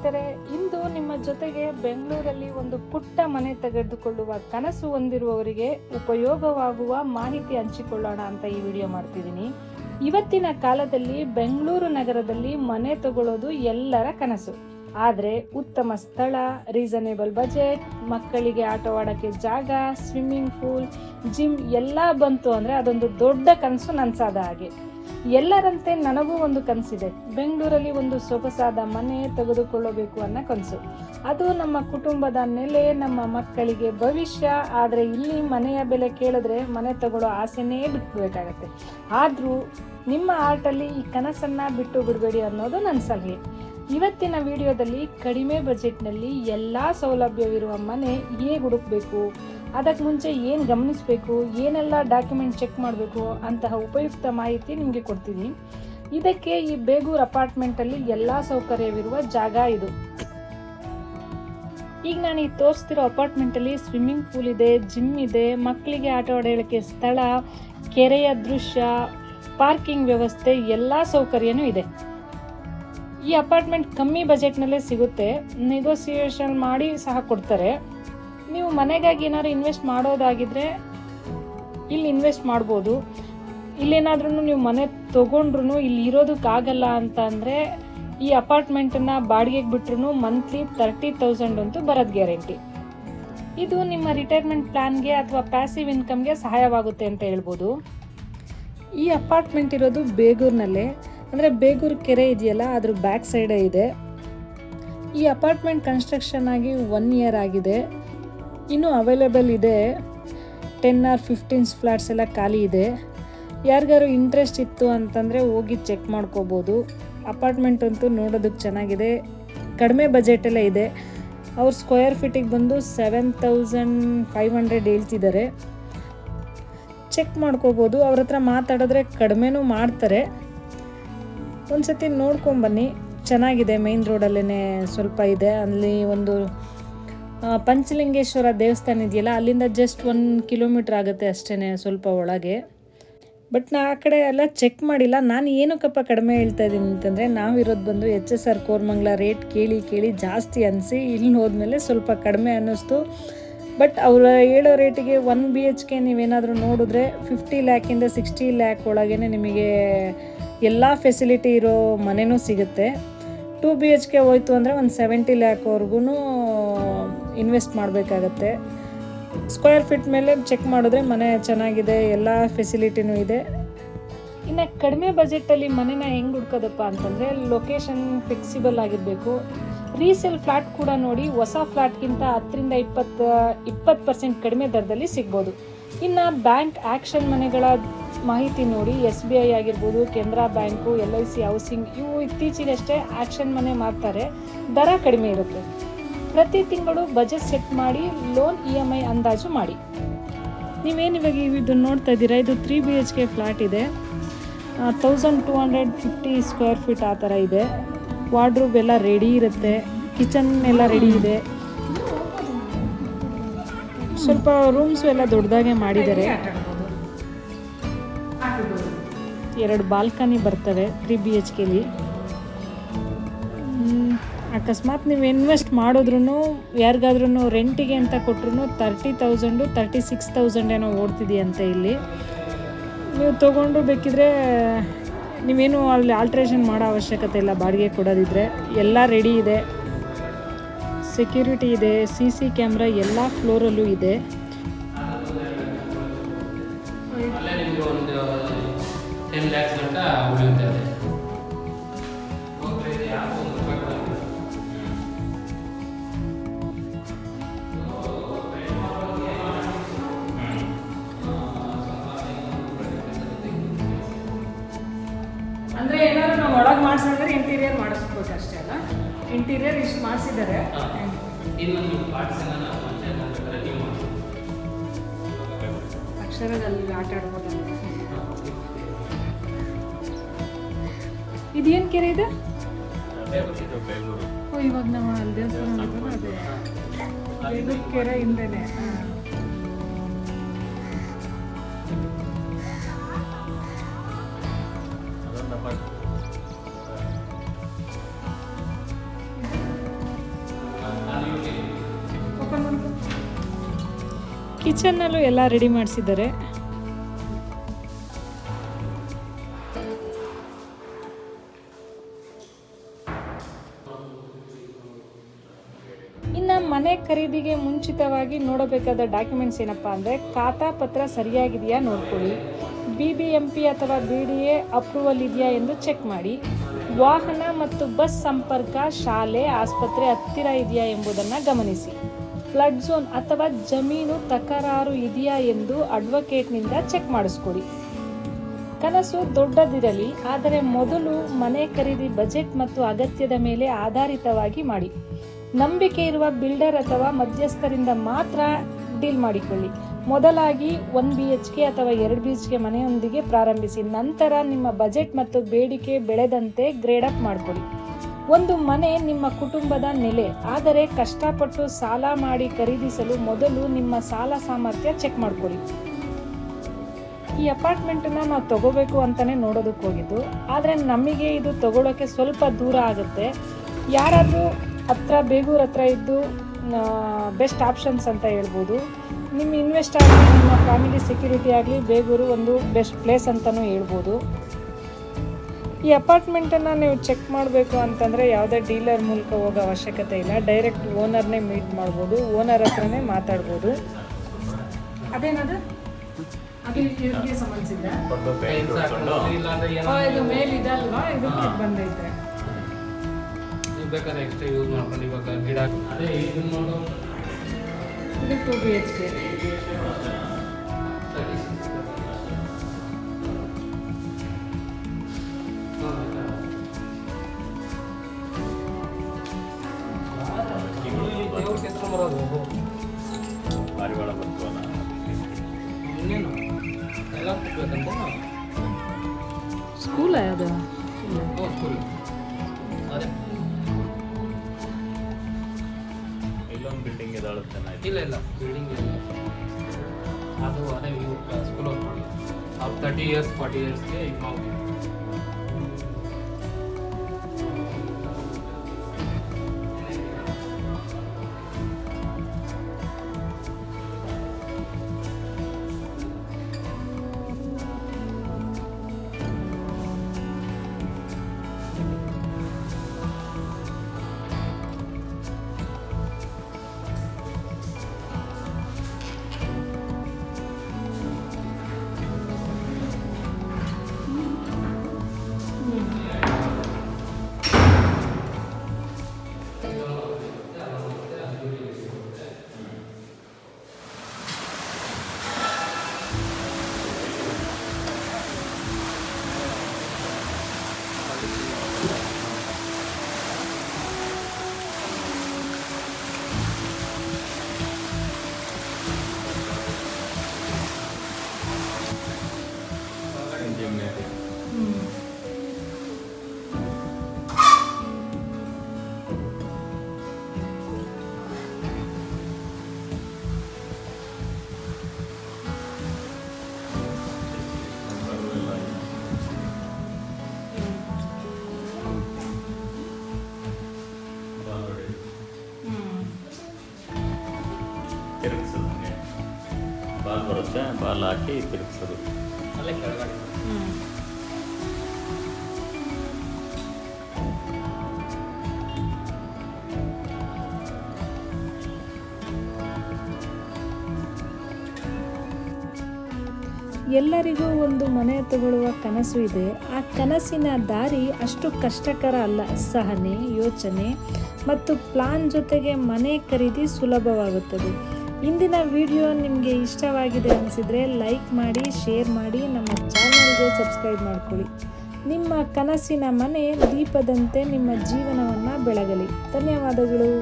ಸ್ನೇಹಿತರೆ, ಇಂದು ನಿಮ್ಮ ಜೊತೆಗೆ ಬೆಂಗಳೂರಲ್ಲಿ ಒಂದು ಪುಟ್ಟ ಮನೆ ತೆಗೆದುಕೊಳ್ಳುವ ಕನಸು ಹೊಂದಿರುವವರಿಗೆ ಉಪಯೋಗವಾಗುವ ಮಾಹಿತಿ ಹಂಚಿಕೊಳ್ಳೋಣ ಅಂತ ಈ ವಿಡಿಯೋ ಮಾಡ್ತಿದ್ದೀನಿ. ಇವತ್ತಿನ ಕಾಲದಲ್ಲಿ ಬೆಂಗಳೂರು ನಗರದಲ್ಲಿ ಮನೆ ತಗೊಳ್ಳೋದು ಎಲ್ಲರ ಕನಸು. ಆದರೆ ಉತ್ತಮ ಸ್ಥಳ, ರೀಸನೇಬಲ್ ಬಜೆಟ್, ಮಕ್ಕಳಿಗೆ ಆಟವಾಡೋಕ್ಕೆ ಜಾಗ, ಸ್ವಿಮ್ಮಿಂಗ್ ಪೂಲ್, ಜಿಮ್ ಎಲ್ಲ ಬಂತು ಅಂದರೆ ಅದೊಂದು ದೊಡ್ಡ ಕನಸು ನನಸಾದ ಹಾಗೆ. ಎಲ್ಲರಂತೆ ನನಗೂ ಒಂದು ಕನಸಿದೆ. ಬೆಂಗಳೂರಲ್ಲಿ ಒಂದು ಸೊಗಸಾದ ಮನೆ ತೆಗೆದುಕೊಳ್ಳಬೇಕು ಅನ್ನೋ ಕನಸು. ಅದು ನಮ್ಮ ಕುಟುಂಬದ ನೆಲೆ, ನಮ್ಮ ಮಕ್ಕಳಿಗೆ ಭವಿಷ್ಯ. ಆದರೆ ಇಲ್ಲಿ ಮನೆಯ ಬೆಲೆ ಕೇಳಿದ್ರೆ ಮನೆ ತಗೊಳ್ಳೋ ಆಸೆನೇ ಬಿಟ್ಬಿಡ್ಬೇಕಾಗತ್ತೆ. ಆದರೂ ನಿಮ್ಮ ಆರ್ಟಲ್ಲಿ ಈ ಕನಸನ್ನು ಬಿಟ್ಟು ಬಿಡಬೇಡಿ ಅನ್ನೋದು ನನ್ನ ಸಲಹೆ. ಇವತ್ತಿನ ವಿಡಿಯೋದಲ್ಲಿ ಕಡಿಮೆ ಬಜೆಟ್ನಲ್ಲಿ ಎಲ್ಲ ಸೌಲಭ್ಯವಿರುವ ಮನೆ ಹೇಗೆ ಹುಡುಕಬೇಕು, ಅದಕ್ಕೆ ಮುಂಚೆ ಏನು ಗಮನಿಸಬೇಕು, ಏನೆಲ್ಲ ಡಾಕ್ಯುಮೆಂಟ್ ಚೆಕ್ ಮಾಡಬೇಕು ಅಂತಹ ಉಪಯುಕ್ತ ಮಾಹಿತಿ ನಿಮಗೆ ಕೊಡ್ತೀನಿ. ಇದಕ್ಕೆ ಈ ಬೇಗೂರು ಅಪಾರ್ಟ್ಮೆಂಟಲ್ಲಿ ಎಲ್ಲ ಸೌಕರ್ಯವಿರುವ ಜಾಗ ಇದು. ಈಗ ನಾನು ಈ ತೋರಿಸ್ತಿರೋ ಅಪಾರ್ಟ್ಮೆಂಟಲ್ಲಿ ಸ್ವಿಮ್ಮಿಂಗ್ ಪೂಲ್ ಇದೆ, ಜಿಮ್ ಇದೆ, ಮಕ್ಕಳಿಗೆ ಆಟ ಆಡೋಕ್ಕೆ ಸ್ಥಳ, ಕೆರೆಯ ದೃಶ್ಯ, ಪಾರ್ಕಿಂಗ್ ವ್ಯವಸ್ಥೆ, ಎಲ್ಲ ಸೌಕರ್ಯನೂ ಇದೆ. ಈ ಅಪಾರ್ಟ್ಮೆಂಟ್ ಕಮ್ಮಿ ಬಜೆಟ್ನಲ್ಲೇ ಸಿಗುತ್ತೆ. ನೆಗೋಸಿಯೇಷನ್ ಮಾಡಿ ಸಹ ಕೊಡ್ತಾರೆ. ನೀವು ಮನೆಗಾಗಿ ಏನಾದ್ರು ಇನ್ವೆಸ್ಟ್ ಮಾಡೋದಾಗಿದ್ರೆ ಇಲ್ಲಿ ಇನ್ವೆಸ್ಟ್ ಮಾಡ್ಬೋದು. ಇಲ್ಲೇನಾದ್ರೂ ನೀವು ಮನೆ ತೊಗೊಂಡ್ರು ಇಲ್ಲಿ ಇರೋದಕ್ಕಾಗಲ್ಲ ಅಂತ ಅಂದರೆ ಈ ಅಪಾರ್ಟ್ಮೆಂಟನ್ನು ಬಾಡಿಗೆಗೆ ಬಿಟ್ರು ಮಂತ್ಲಿ 30,000 ಅಂತೂ ಬರೋದು ಗ್ಯಾರಂಟಿ. ಇದು ನಿಮ್ಮ ರಿಟೈರ್ಮೆಂಟ್ ಪ್ಲ್ಯಾನ್ಗೆ ಅಥವಾ ಪ್ಯಾಸಿವ್ ಇನ್ಕಮ್ಗೆ ಸಹಾಯವಾಗುತ್ತೆ ಅಂತ ಹೇಳ್ಬೋದು. ಈ ಅಪಾರ್ಟ್ಮೆಂಟ್ ಇರೋದು ಬೇಗೂರಿನಲ್ಲೇ, ಅಂದರೆ ಬೇಗೂರು ಕೆರೆ ಇದೆಯಲ್ಲ ಅದ್ರ ಬ್ಯಾಕ್ ಸೈಡೇ ಇದೆ. ಈ ಅಪಾರ್ಟ್ಮೆಂಟ್ ಕನ್ಸ್ಟ್ರಕ್ಷನ್ ಆಗಿ 1 year ಆಗಿದೆ. ಇನ್ನೂ ಅವೈಲೇಬಲ್ ಇದೆ. 10 or 15 ಫ್ಲ್ಯಾಟ್ಸ್ ಎಲ್ಲ ಖಾಲಿ ಇದೆ. ಯಾರಿಗಾರು ಇಂಟ್ರೆಸ್ಟ್ ಇತ್ತು ಅಂತಂದರೆ ಹೋಗಿ ಚೆಕ್ ಮಾಡ್ಕೋಬೋದು. ಅಪಾರ್ಟ್ಮೆಂಟ್ ಅಂತೂ ನೋಡೋದಕ್ಕೆ ಚೆನ್ನಾಗಿದೆ, ಕಡಿಮೆ ಬಜೆಟೆಲ್ಲ ಇದೆ. ಅವ್ರು ಸ್ಕ್ವೇರ್ ಫೀಟಿಗೆ ಬಂದು 7,500 ಹೇಳ್ತಿದ್ದಾರೆ. ಚೆಕ್ ಮಾಡ್ಕೋಬೋದು. ಅವ್ರ ಹತ್ರ ಮಾತಾಡಿದ್ರೆ ಕಡಿಮೆನೂ ಮಾಡ್ತಾರೆ. ಒಂದು ಸತಿ ನೋಡ್ಕೊಂಬನ್ನಿ, ಚೆನ್ನಾಗಿದೆ. ಮೈನ್ ರೋಡಲ್ಲೇ ಸ್ವಲ್ಪ ಇದೆ. ಅಲ್ಲಿ ಒಂದು ಪಂಚಲಿಂಗೇಶ್ವರ ದೇವಸ್ಥಾನ ಇದೆಯಲ್ಲ, ಅಲ್ಲಿಂದ ಜಸ್ಟ್ 1 kilometer ಆಗುತ್ತೆ ಅಷ್ಟೇ, ಸ್ವಲ್ಪ ಒಳಗೆ. ಬಟ್ ನಾ ಆ ಕಡೆ ಎಲ್ಲ ಚೆಕ್ ಮಾಡಿಲ್ಲ. ನಾನು ಏನಕ್ಕಪ್ಪ ಕಡಿಮೆ ಹೇಳ್ತಾ ಇದ್ದೀನಿ ಅಂತಂದರೆ, ನಾವಿರೋದು ಬಂದು HSR ಕೋರಮಂಗಲ. ರೇಟ್ ಕೇಳಿ ಜಾಸ್ತಿ ಅನಿಸಿ ಇಲ್ಲಿ ಹೋದ್ಮೇಲೆ ಸ್ವಲ್ಪ ಕಡಿಮೆ ಅನ್ನಿಸ್ತು. ಬಟ್ ಅವರು ಹೇಳೋ ರೇಟಿಗೆ 1 BHK ನೀವೇನಾದರೂ ನೋಡಿದ್ರೆ 50 lakhದಿಂದ 60 lakh ಒಳಗೇ ನಿಮಗೆ ಎಲ್ಲ ಫೆಸಿಲಿಟಿ ಇರೋ ಮನೆಯೂ ಸಿಗುತ್ತೆ. 2 BHK ಹೋಯ್ತು ಅಂದರೆ ಒಂದು 70 lakh ಇನ್ವೆಸ್ಟ್ ಮಾಡಬೇಕಾಗತ್ತೆ. ಸ್ಕ್ವೇರ್ ಫೀಟ್ ಮೇಲೆ ಚೆಕ್ ಮಾಡಿದ್ರೆ ಮನೆ ಚೆನ್ನಾಗಿದೆ, ಎಲ್ಲ ಫೆಸಿಲಿಟಿನೂ ಇದೆ. ಇನ್ನು ಕಡಿಮೆ ಬಜೆಟಲ್ಲಿ ಮನೆನ ಹೆಂಗೆ ಹುಡ್ಕೋದಪ್ಪ ಅಂತಂದರೆ, ಲೊಕೇಶನ್ ಫಿಕ್ಸಿಬಲ್ ಆಗಿರಬೇಕು. ರೀಸೇಲ್ ಫ್ಲ್ಯಾಟ್ ಕೂಡ ನೋಡಿ ಹೊಸ ಫ್ಲ್ಯಾಟ್ಗಿಂತ 10-20% ಕಡಿಮೆ ದರದಲ್ಲಿ ಸಿಗ್ಬೋದು. ಇನ್ನು ಬ್ಯಾಂಕ್ ಆ್ಯಕ್ಷನ್ ಮನೆಗಳ ಮಾಹಿತಿ ನೋಡಿ. SBI ಆಗಿರ್ಬೋದು, ಕೆನರಾ ಬ್ಯಾಂಕು, LIC ಹೌಸಿಂಗ್, ಇವು ಇತ್ತೀಚೆಗಷ್ಟೇ ಆ್ಯಕ್ಷನ್ ಮನೆ ಮಾಡ್ತಾರೆ. ದರ ಕಡಿಮೆ ಇರುತ್ತೆ. ಪ್ರತಿ ತಿಂಗಳು ಬಜೆಟ್ ಸೆಟ್ ಮಾಡಿ ಲೋನ್ EMI ಅಂದಾಜು ಮಾಡಿ. ನೀವೇನಿವಾಗ ಇದನ್ನು ನೋಡ್ತಾ ಇದ್ದೀರಾ, ಇದು 3 BHK ಫ್ಲ್ಯಾಟ್ ಇದೆ. 1250 ಸ್ಕ್ವೇರ್ ಫೀಟ್ ಆ ಥರ ಇದೆ. ವಾರ್ಡ್ರೂಬ್ ಎಲ್ಲ ರೆಡಿ ಇರುತ್ತೆ, ಕಿಚನ್ ಎಲ್ಲ ರೆಡಿ ಇದೆ. ಸ್ವಲ್ಪ ರೂಮ್ಸು ಎಲ್ಲ ದೊಡ್ಡದಾಗೆ ಮಾಡಿದ್ದಾರೆ. 2 ಬಾಲ್ಕನಿ ಬರ್ತವೆ 3 BHKಲಿ. ಅಕಸ್ಮಾತ್ ನೀವು ಇನ್ವೆಸ್ಟ್ ಮಾಡಿದ್ರೂ ಯಾರಿಗಾದ್ರೂ ರೆಂಟಿಗೆ ಅಂತ ಕೊಟ್ಟರು 30,000 36,000 ಏನೋ ಓಡ್ತಿದೆಯಂತೆ ಇಲ್ಲಿ. ನೀವು ತೊಗೊಂಡು ಬೇಕಿದ್ರೆ ನೀವೇನು ಅಲ್ಲಿ ಆಲ್ಟ್ರೇಷನ್ ಮಾಡೋ ಅವಶ್ಯಕತೆ ಇಲ್ಲ. ಬಾಡಿಗೆ ಕೊಡೋದಿದ್ರೆ ಎಲ್ಲ ರೆಡಿ ಇದೆ. ಸೆಕ್ಯೂರಿಟಿ ಇದೆ, CC ಕ್ಯಾಮ್ರಾ ಎಲ್ಲ ಫ್ಲೋರಲ್ಲೂ ಇದೆ. ಅಂದರೆ ಏನಾದ್ರು ನಾವು ಒಳಗೆ ಮಾಡಿಸಿದ್ರೆ ಇಂಟೀರಿಯರ್ ಮಾಡಿಸ್ಬೇಕು ಅಷ್ಟೇ ಅಲ್ಲ. ಇಂಟೀರಿಯರ್ ಇಷ್ಟು ಮಾಡಿಸಿದ್ದಾರೆ. ಅಕ್ಷರದಲ್ಲಿ ಆಟ ಆಡ್ಬೋದಲ್ಲ. ಇದೇನು ಕೆರೆ ಇದೆ? ಓ, ಇವಾಗ ನಾವು ಅಲ್ಲಿ ದೇವಸ್ಥಾನ ಅದೇ ಬೇಗೂರು ಕೆರೆ ಹಿಂದೆನೆ. ಕಿಚನ್ನಲ್ಲೂ ಎಲ್ಲ ರೆಡಿ ಮಾಡಿಸಿದ್ದಾರೆ. ಇನ್ನು ಮನೆ ಖರೀದಿಗೆ ಮುಂಚಿತವಾಗಿ ನೋಡಬೇಕಾದ ಡಾಕ್ಯುಮೆಂಟ್ಸ್ ಏನಪ್ಪ ಅಂದರೆ, ಖಾತಾ ಪತ್ರ ಸರಿಯಾಗಿದೆಯಾ ನೋಡ್ಕೊಳ್ಳಿ, BBMP ಅಥವಾ BDA ಅಪ್ರೂವಲ್ ಇದೆಯಾ ಎಂದು ಚೆಕ್ ಮಾಡಿ, ವಾಹನ ಮತ್ತು ಬಸ್ ಸಂಪರ್ಕ, ಶಾಲೆ, ಆಸ್ಪತ್ರೆ ಹತ್ತಿರ ಇದೆಯಾ ಎಂಬುದನ್ನು ಗಮನಿಸಿ, ಫ್ಲಡ್ ಝೋನ್ ಅಥವಾ ಜಮೀನು ತಕರಾರು ಇದೆಯಾ ಎಂದು ಅಡ್ವೊಕೇಟ್ನಿಂದ ಚೆಕ್ ಮಾಡಿಸ್ಕೊಡಿ. ಕನಸು ದೊಡ್ಡದಿರಲಿ, ಆದರೆ ಮೊದಲು ಮನೆ ಖರೀದಿ ಬಜೆಟ್ ಮತ್ತು ಅಗತ್ಯದ ಮೇಲೆ ಆಧಾರಿತವಾಗಿ ಮಾಡಿ. ನಂಬಿಕೆ ಇರುವ ಬಿಲ್ಡರ್ ಅಥವಾ ಮಧ್ಯಸ್ಥರಿಂದ ಮಾತ್ರ ಡೀಲ್ ಮಾಡಿಕೊಳ್ಳಿ. ಮೊದಲಾಗಿ 1 BHK ಅಥವಾ 2 BHK ಮನೆಯೊಂದಿಗೆ ಪ್ರಾರಂಭಿಸಿ. ನಂತರ ನಿಮ್ಮ ಬಜೆಟ್ ಮತ್ತು ಬೇಡಿಕೆ ಬೆಳೆದಂತೆ ಗ್ರೇಡ್ ಅಪ್ ಮಾಡಿಕೊಳ್ಳಿ. ಒಂದು ಮನೆ ನಿಮ್ಮ ಕುಟುಂಬದ ನೆಲೆ, ಆದರೆ ಕಷ್ಟಪಟ್ಟು ಸಾಲ ಮಾಡಿ ಖರೀದಿಸಲು ಮೊದಲು ನಿಮ್ಮ ಸಾಲ ಸಾಮರ್ಥ್ಯ ಚೆಕ್ ಮಾಡ್ಕೊಳ್ಳಿ. ಈ ಅಪಾರ್ಟ್ಮೆಂಟನ್ನು ನಾವು ತಗೋಬೇಕು ಅಂತಲೇ ನೋಡೋದಕ್ಕೆ ಹೋಗಿದ್ದು, ಆದರೆ ನಮಗೆ ಇದು ತಗೊಳ್ಳೋಕ್ಕೆ ಸ್ವಲ್ಪ ದೂರ ಆಗುತ್ತೆ. ಯಾರಾದರೂ ಹತ್ರ ಬೇಗೂರು ಹತ್ರ ಇದ್ದು ಬೆಸ್ಟ್ ಆಪ್ಷನ್ಸ್ ಅಂತ ಹೇಳ್ಬೋದು. ನಿಮ್ಮ ಇನ್ವೆಸ್ಟ್ ಆಗಲಿ, ನಿಮ್ಮ ಫ್ಯಾಮಿಲಿ ಸೆಕ್ಯೂರಿಟಿ ಆಗಲಿ ಬೇಗೂರು ಒಂದು ಬೆಸ್ಟ್ ಪ್ಲೇಸ್ ಅಂತಲೂ ಹೇಳ್ಬೋದು. ಈ ಅಪಾರ್ಟ್ಮೆಂಟನ್ನು ನೀವು ಚೆಕ್ ಮಾಡಬೇಕು ಅಂತಂದರೆ ಯಾವುದೇ ಡೀಲರ್ ಮೂಲಕ ಹೋಗೋ ಅವಶ್ಯಕತೆ ಇಲ್ಲ. ಡೈರೆಕ್ಟ್ ಓನರ್ನೇ ಮೀಟ್ ಮಾಡ್ಬೋದು, ಓನರ್ ಹತ್ರನೇ ಮಾತಾಡ್ಬೋದು. ಅದೇನದು ಅದು ಇದಕ್ಕೆ ಸಂಬಂಧಿಸಿದ ಇದು ಮೇಲಿದಲ್ವಾ, ಇದಕ್ಕೆ ಬಂದೈತೆ. ಬೇಕಾದ್ರೆ ಎಕ್ಸ್ಟ್ರಾ ಯೂಸ್ ಮಾಡ್ಕೊಂಡು ಇವಾಗ ಗಿಡ ಅದೇ ಇದನ್ನ ಮಾಡೋ ಇದು 2 BHK. ಪಾರಿವಾಳ ಬರ್ತವಲ್ಲ, ಇನ್ನೇನು ಎಲ್ಲ ಕೊಡ್ಬೇಕಂತ ಸ್ಕೂಲ ಅದು ಸ್ಕೂಲ್ ಅದೇ ಇಲ್ಲೊಂದು ಬಿಲ್ಡಿಂಗ್ ಇದಾಳು ಚೆನ್ನಾಗಿ. ಇಲ್ಲ ಬಿಲ್ಡಿಂಗ್ ಇಲ್ಲ, ಅದು ಅದೇ ಇವು ಸ್ಕೂಲ್ ಹೋಗ್ತೀವಿ. ಅವ್ರು 30 years 40 yearsಗೆ ಇದು ಮಾಡ್ತೀವಿ. ತಿರುಗಿಸೋದು, ಹಂಗೆ ಬಾಲ್ ಬರುತ್ತೆ, ಬಾಲ್ ಹಾಕಿ ತಿರುಗಿಸೋದು. ಅಲ್ಲೇ ಕೆಳಗಡೆ ಎಲ್ಲರಿಗೂ ಒಂದು ಮನೆ ತಗೊಳ್ಳುವ ಕನಸು ಇದೆ. ಆ ಕನಸಿನ ದಾರಿ ಅಷ್ಟು ಕಷ್ಟಕರ ಅಲ್ಲ. ಸಹನೆ, ಯೋಚನೆ ಮತ್ತು ಪ್ಲಾನ್ ಜೊತೆಗೆ ಮನೆ ಖರೀದಿ ಸುಲಭವಾಗುತ್ತದೆ. ಇಂದಿನ ವಿಡಿಯೋ ನಿಮಗೆ ಇಷ್ಟವಾಗಿದೆ ಅನಿಸಿದರೆ ಲೈಕ್ ಮಾಡಿ, ಶೇರ್ ಮಾಡಿ, ನಮ್ಮ ಚಾನಲ್ಗೆ ಸಬ್ಸ್ಕ್ರೈಬ್ ಮಾಡ್ಕೊಳ್ಳಿ. ನಿಮ್ಮ ಕನಸಿನ ಮನೆ ದೀಪದಂತೆ ನಿಮ್ಮ ಜೀವನವನ್ನು ಬೆಳಗಲಿ. ಧನ್ಯವಾದಗಳು.